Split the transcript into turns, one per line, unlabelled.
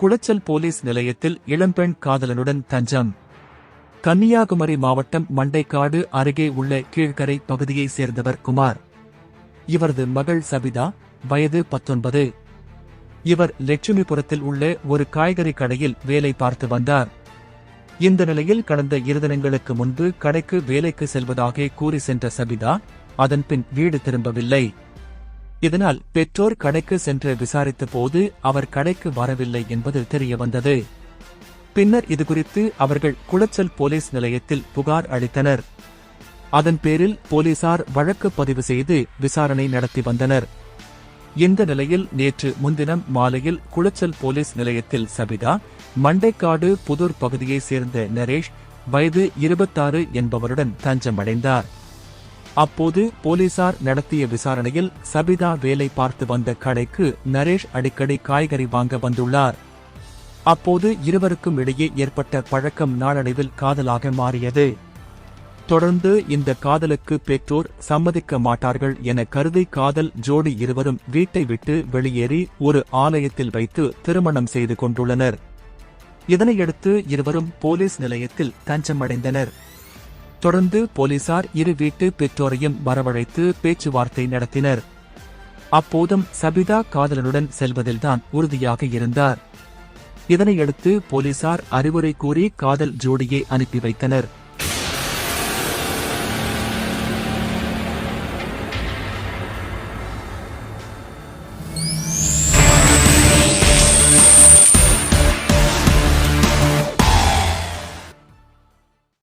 Colachel police நிலையத்தில் இளம்பெண் காதலனுடன் தஞ்சம். கன்னியாகுமரி மாவட்டம் மண்டைக்காடு அருகே உள்ள கீழ்கரை பகுதியைச் சேர்ந்தவர் குமார். இவரது மகள் சபிதா, வயது 19. இவர் லட்சுமிபுரத்தில் உள்ள ஒரு காய்கறி கடையில் வேலை பார்த்து வந்தார். இந்த நிலையில் கடந்த 2 தினங்களுக்கு முன்பு கடைக்கு வேலைக்கு செல்வதாக கூறி சென்ற சபிதா அதன்பின் வீடு திரும்பவில்லை. இதனால் பெற்றோர் கடைக்கு சென்று விசாரித்த போது அவர் கடைக்கு வரவில்லை என்பது தெரியவந்தது. பின்னர் இதுகுறித்து அவர்கள் குளச்சல் போலீஸ் நிலையத்தில் புகார் அளித்தனர். அதன் பேரில் போலீசார் வழக்கு பதிவு செய்து விசாரணை நடத்தி வந்தனர். இந்த நிலையில் நேற்று முன்தினம் மாலையில் குளச்சல் போலீஸ் நிலையத்தில் சபிதா, மண்டைக்காடு புதூர் பகுதியைச் சேர்ந்த நரேஷ், வயது 26 என்பவருடன் தஞ்சமடைந்தார். அப்போது போலீசார் நடத்திய விசாரணையில் சபிதா வேலை பார்த்து வந்த கடைக்கு நரேஷ் அடிக்கடி காய்கறி வாங்க வந்துள்ளார். அப்போது இருவருக்கும் இடையே ஏற்பட்ட பழக்கம் நாளடைவில் காதலாக மாறியது. தொடர்ந்து இந்த காதலுக்கு பெற்றோர் சம்மதிக்க மாட்டார்கள் என கருதி காதல் ஜோடி இருவரும் வீட்டை விட்டு வெளியேறி ஒரு ஆலயத்தில் வைத்து திருமணம் செய்து கொண்டுள்ளனர். இதனையடுத்து இருவரும் போலீஸ் நிலையத்தில் தஞ்சமடைந்தனர். தொடர்ந்து போலீசார் இரு வீட்டு பெற்றோரையும் வரவழைத்து பேச்சுவார்த்தை நடத்தினர். அப்போதும் சபிதா காதலனுடன் செல்வதில்தான் உறுதியாக இருந்தார். இதனையடுத்து போலீசார் அறிவுரை கூறி காதல் ஜோடியை அனுப்பி வைத்தனர்.